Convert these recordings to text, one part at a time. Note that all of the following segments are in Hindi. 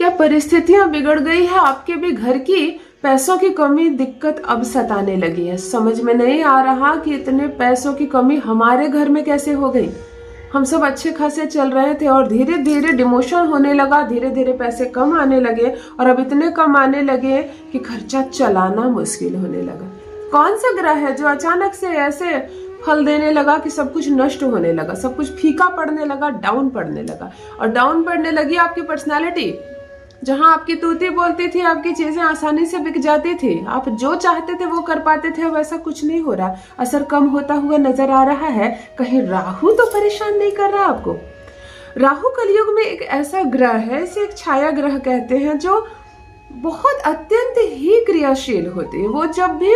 क्या परिस्थितियां बिगड़ गई है आपके भी घर की? पैसों की कमी दिक्कत अब सताने लगी है। समझ में नहीं आ रहा कि इतने पैसों की कमी हमारे घर में कैसे हो गई। हम सब अच्छे खासे चल रहे थे और धीरे धीरे डिमोशन होने लगा, धीरे धीरे पैसे कम आने लगे और अब इतने कम आने लगे कि खर्चा चलाना मुश्किल होने लगा। कौन सा ग्रह है जो अचानक से ऐसे फल देने लगा कि सब कुछ नष्ट होने लगा, सब कुछ फीका पड़ने लगा, डाउन पड़ने लगा। और डाउन पड़ने लगी आपकी पर्सनालिटी। जहां आपकी तूती बोलती थी, आपकी चीजें आसानी से बिक जाती थी, आप जो चाहते थे वो कर पाते थे, अब ऐसा कुछ नहीं हो रहा। असर कम होता हुआ नजर आ रहा है। कहीं राहु तो परेशान नहीं कर रहा आपको? राहु कलयुग में एक ऐसा ग्रह है, इसे एक छाया ग्रह कहते हैं, जो बहुत अत्यंत ही क्रियाशील होते हैं। वो जब भी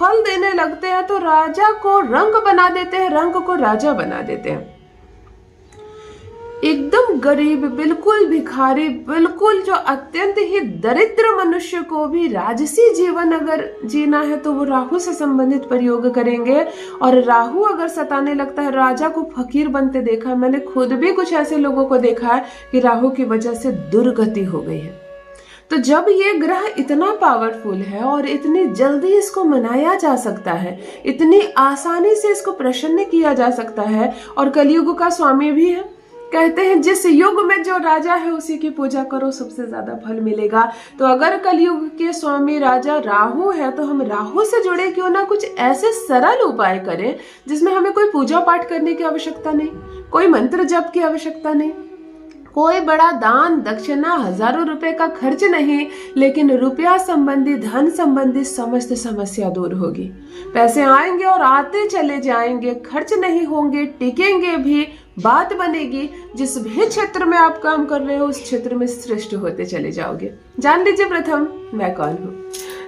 फल देने लगते हैं तो राजा को रंग बना देते हैं, रंग को राजा बना देते हैं। एकदम गरीब, बिल्कुल भिखारी, बिल्कुल जो अत्यंत ही दरिद्र मनुष्य को भी राजसी जीवन अगर जीना है तो वो राहु से संबंधित प्रयोग करेंगे। और राहु अगर सताने लगता है, राजा को फकीर बनते देखा है। मैंने खुद भी कुछ ऐसे लोगों को देखा है कि राहु की वजह से दुर्गति हो गई है। तो जब ये ग्रह इतना पावरफुल है और इतनी जल्दी इसको मनाया जा सकता है, इतनी आसानी से इसको प्रसन्न किया जा सकता है, और कलयुग का स्वामी भी है। कहते हैं जिस युग में जो राजा है उसी की पूजा करो, सबसे ज्यादा फल मिलेगा। तो अगर कलयुग के स्वामी राजा राहु है तो हम राहु से जुड़े क्यों ना कुछ ऐसे सरल उपाय करें जिसमें हमें कोई पूजा पाठ करने की आवश्यकता नहीं, कोई मंत्र जप की आवश्यकता नहीं, कोई बड़ा दान दक्षिणा हजारों रुपए का खर्च नहीं, लेकिन रुपया संबंधी, धन संबंधी समस्त समस्या दूर होगी। पैसे आएंगे और आते चले जाएंगे, खर्च नहीं होंगे, टिकेंगे भी, बात बनेगी। जिस भी क्षेत्र में आप काम कर रहे हो उस क्षेत्र में श्रेष्ठ होते चले जाओगे। जान लीजिए प्रथम मैं कौन हूँ।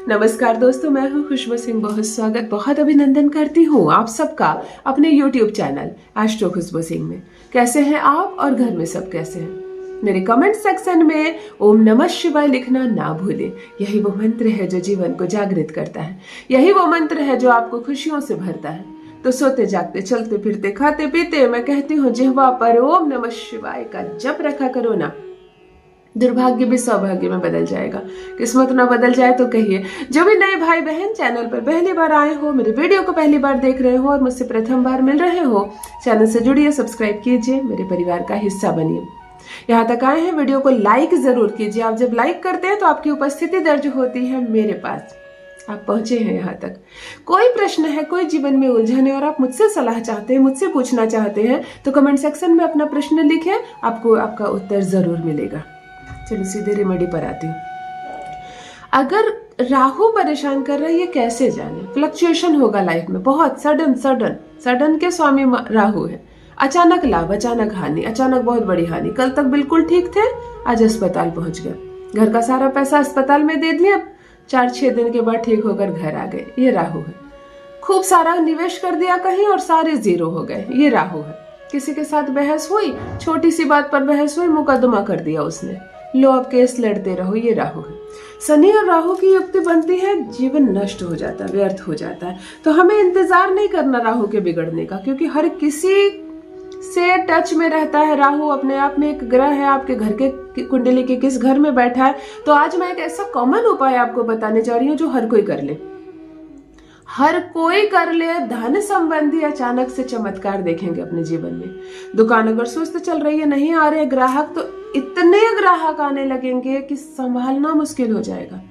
नमस्कार दोस्तों, मैं हूँ खुशबू सिंह। बहुत स्वागत, बहुत अभिनंदन करती हूँ आप सबका अपने YouTube चैनल एस्ट्रो खुशबू सिंह में। कैसे हैं आप और घर में सब कैसे हैं? मेरे कमेंट सेक्शन में ओम नमः शिवाय लिखना ना भूलें। यही वो मंत्र है जो जीवन को जागृत करता है, यही वो मंत्र है जो आपको खुशियों से भरता है। तो सोते जागते, चलते फिरते, खाते पीते मैं कहती हूँ जिह्वा पर ओम नमः शिवाय का जप रखा करो ना। दुर्भाग्य भी सौभाग्य में बदल जाएगा। किस्मत ना बदल जाए तो कहिए। जो भी नए भाई बहन चैनल पर पहली बार आए हो, मेरे वीडियो को पहली बार देख रहे हो और मुझसे प्रथम बार मिल रहे हो, चैनल से जुड़िए, सब्सक्राइब कीजिए, मेरे परिवार का हिस्सा बनिए। यहाँ तक आए हैं, वीडियो को लाइक जरूर कीजिए। आप जब लाइक करते हैं तो आपकी उपस्थिति दर्ज होती है मेरे पास, आप पहुंचे हैं यहाँ तक। कोई प्रश्न है, कोई जीवन में उलझन है और आप मुझसे सलाह चाहते हैं, मुझसे पूछना चाहते हैं तो कमेंट सेक्शन में अपना प्रश्न लिखें, आपको आपका उत्तर जरूर मिलेगा। चलो सीधे रेमेडी पर आती हूँ। अगर राहु परेशान कर रहा है, ये कैसे जाने? फ्लक्चुएशन होगा लाइफ में, बहुत सडन के स्वामी राहु है। अचानक लाभ, अचानक हानि, अचानक बहुत बड़ी हानि। कल तक बिल्कुल ठीक थे, आज अस्पताल पहुंच गए, घर का सारा पैसा अस्पताल में दे दिया, 4-6 दिन के बाद ठीक होकर घर आ गए, ये राहु है। खूब सारा निवेश कर दिया कहीं और सारे जीरो हो गए, ये राहु है। किसी के साथ बहस हुई, छोटी सी बात पर बहस हुई, मुकदमा कर दिया उसने, लो अब केस लड़ते रहो, ये राहु है। शनि और राहु की युक्ति बनती है, जीवन नष्ट हो जाता है, व्यर्थ हो जाता है। तो हमें इंतजार नहीं करना राहु के बिगड़ने का, क्योंकि हर किसी से टच में रहता है राहु। अपने आप में एक ग्रह है, आपके घर के कुंडली के किस घर में बैठा है। तो आज मैं एक ऐसा कॉमन उपाय आपको बताने जा रही हूँ जो हर कोई कर ले, हर कोई कर ले। धन संबंधी अचानक से चमत्कार देखेंगे अपने जीवन में। दुकान अगर सुस्त चल रही है, नहीं आ रहे ग्राहक, तो इतने ग्राहक आने लगेंगे कि संभालना मुश्किल हो जाएगा।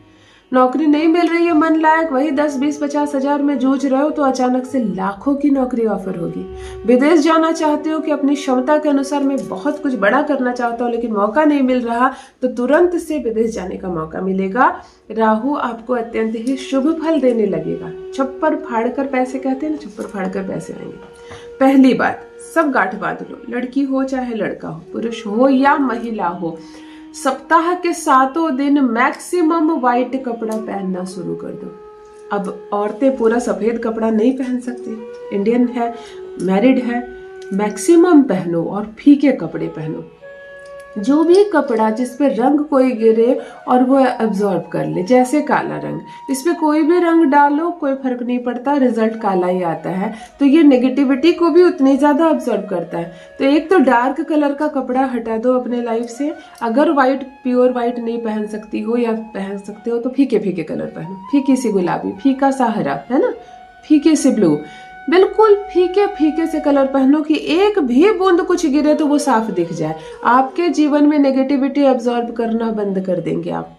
नौकरी नहीं मिल रही है मन लायक, वही 10-20-50 हजार में जूझ रहे हो, तो अचानक से लाखों की नौकरी ऑफर होगी। विदेश जाना चाहते हो कि अपनी क्षमता के अनुसार मैं बहुत कुछ बड़ा करना चाहता हूँ लेकिन मौका नहीं मिल रहा, तो तुरंत से विदेश जाने का मौका मिलेगा। राहु आपको अत्यंत ही शुभ फल देने लगेगा। छप्पर फाड़ कर पैसे कहते हैं ना, छप्पर फाड़ कर पैसे आएंगे। पहली बात, सब गांठ बांध लो, लड़की हो चाहे लड़का हो, पुरुष हो या महिला हो, सप्ताह के 7 दिन मैक्सिमम व्हाइट कपड़ा पहनना शुरू कर दो। अब औरतें पूरा सफेद कपड़ा नहीं पहन सकती, इंडियन है, मैरिड है, मैक्सिमम पहनो और फीके कपड़े पहनो। जो भी कपड़ा जिस पे रंग कोई गिरे और वो एब्जॉर्ब कर ले, जैसे काला रंग, इस पे कोई भी रंग डालो कोई फर्क नहीं पड़ता, रिजल्ट काला ही आता है। तो ये नेगेटिविटी को भी उतनी ज्यादा एब्जॉर्ब करता है। तो एक तो डार्क कलर का कपड़ा हटा दो अपने लाइफ से। अगर व्हाइट, प्योर व्हाइट नहीं पहन सकती हो या पहन सकते हो तो फीके फीके कलर पहनो, फीकी सी गुलाबी, फीका सा हरा, है ना, फीके से ब्लू, बिल्कुल फीके फीके से कलर पहनो कि एक भी बूंद कुछ गिरे तो वो साफ दिख जाए। आपके जीवन में नेगेटिविटी एब्जॉर्ब करना बंद कर देंगे आप।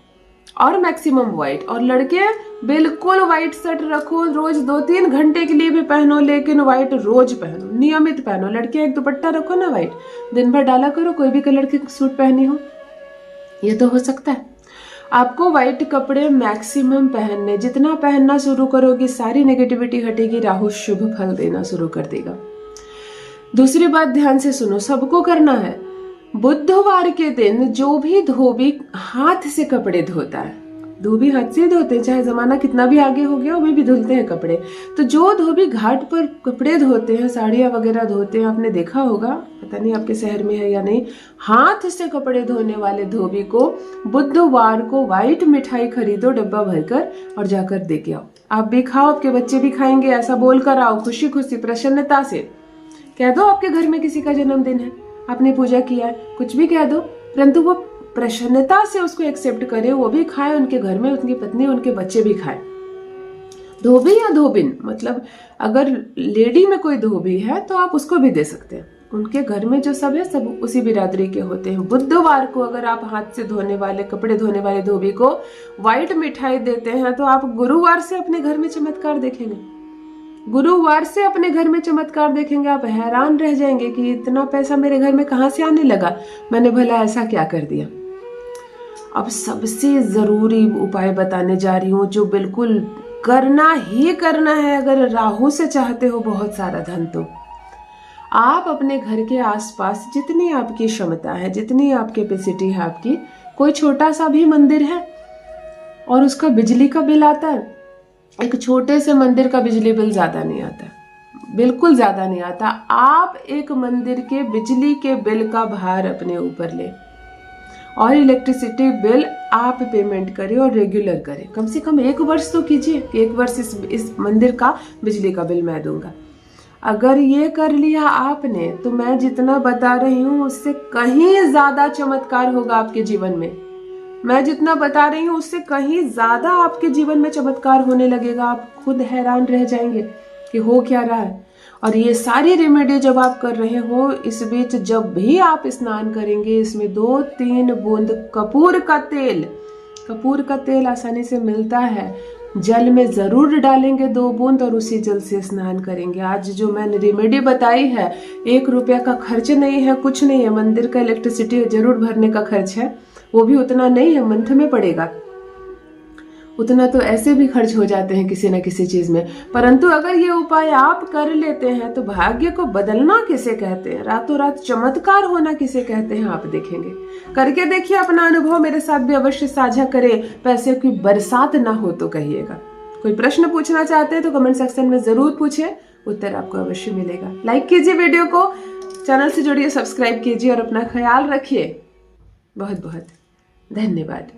और मैक्सिमम व्हाइट। और लड़के बिल्कुल व्हाइट शर्ट रखो, रोज 2-3 घंटे के लिए भी पहनो, लेकिन व्हाइट रोज पहनो, नियमित पहनो। लड़कियां एक दुपट्टा रखो ना व्हाइट, दिन भर डाला करो, कोई भी कलर की सूट पहनी हो, ये तो हो सकता है। आपको व्हाइट कपड़े मैक्सिमम पहनने, जितना पहनना शुरू करोगी सारी नेगेटिविटी हटेगी, राहु शुभ फल देना शुरू कर देगा। दूसरी बात ध्यान से सुनो, सबको करना है। बुधवार के दिन जो भी धोबी हाथ से कपड़े धोता है, धोबी हाथ से धोते हैं, चाहे जमाना कितना भी आगे हो गया वो भी धुलते हैं कपड़े। तो जो धोबी घाट पर कपड़े धोते हैं, साड़ियां वगैरह धोते हैं, आपने देखा होगा, पता नहीं आपके शहर में है या नहीं, हाथ से कपड़े धोने वाले धोबी को बुधवार को व्हाइट मिठाई खरीदो डब्बा भरकर और जाकर दे के आओ। आप भी खाओ, आपके बच्चे भी खाएंगे, ऐसा बोल कर आओ, खुशी खुशी प्रसन्नता से कह दो आपके घर में किसी का जन्मदिन है, आपने पूजा किया है, कुछ भी कह दो, परंतु वो प्रसन्नता से उसको एक्सेप्ट करे, वो भी खाए, उनके घर में उनकी पत्नी उनके बच्चे भी खाए। धोबी या धोबिन, मतलब अगर लेडी में कोई धोबी है तो आप उसको भी दे सकते हैं। उनके घर में जो सब है सब उसी बिरादरी के होते हैं। बुधवार को अगर आप हाथ से धोने वाले, कपड़े धोने वाले धोबी को व्हाइट मिठाई देते हैं तो आप गुरुवार से अपने घर में चमत्कार देखेंगे। गुरुवार से अपने घर में चमत्कार देखेंगे। आप हैरान रह जाएंगे कि इतना पैसा मेरे घर में कहां से आने लगा, मैंने भला ऐसा क्या कर दिया। अब सबसे जरूरी उपाय बताने जा रही हूँ जो बिल्कुल करना ही करना है अगर राहु से चाहते हो बहुत सारा धन। तो आप अपने घर के आसपास जितनी आपकी क्षमता है, जितनी आपकी कैपेसिटी है आपकी, कोई छोटा सा भी मंदिर है और उसका बिजली का बिल आता है, एक छोटे से मंदिर का बिजली बिल ज्यादा नहीं आता, बिल्कुल ज्यादा नहीं आता। आप एक मंदिर के बिजली के बिल का भार अपने ऊपर ले और इलेक्ट्रिसिटी बिल आप पेमेंट करें और रेगुलर करें। कम से कम 1 वर्ष तो कीजिए कि 1 वर्ष इस मंदिर का बिजली का बिल मैं दूंगा। अगर ये कर लिया आपने तो मैं जितना बता रही हूँ उससे कहीं ज्यादा चमत्कार होगा आपके जीवन में। मैं जितना बता रही हूँ उससे कहीं ज्यादा आपके जीवन में चमत्कार होने लगेगा। आप खुद हैरान रह जाएंगे कि हो क्या रहा है। और ये सारी रेमेडी जब आप कर रहे हो, इस बीच जब भी आप स्नान करेंगे इसमें 2-3 बूंद कपूर का तेल आसानी से मिलता है, जल में जरूर डालेंगे 2 बूंद और उसी जल से स्नान करेंगे। आज जो मैंने रेमेडी बताई है 1 रुपया का खर्च नहीं है, कुछ नहीं है। मंदिर का इलेक्ट्रिसिटी जरूर भरने का खर्च है, वो भी उतना नहीं है, मंथ में पड़ेगा, उतना तो ऐसे भी खर्च हो जाते हैं किसी न किसी चीज में। परंतु अगर ये उपाय आप कर लेते हैं तो भाग्य को बदलना किसे कहते हैं, रातों रात चमत्कार होना किसे कहते हैं, आप देखेंगे। करके देखिए, अपना अनुभव मेरे साथ भी अवश्य साझा करें। पैसे की बरसात ना हो तो कहिएगा। कोई प्रश्न पूछना चाहते हैं तो कमेंट सेक्शन में जरूर पूछे, उत्तर आपको अवश्य मिलेगा। लाइक कीजिए वीडियो को, चैनल से जुड़िए, सब्सक्राइब कीजिए और अपना ख्याल रखिए। बहुत बहुत धन्यवाद।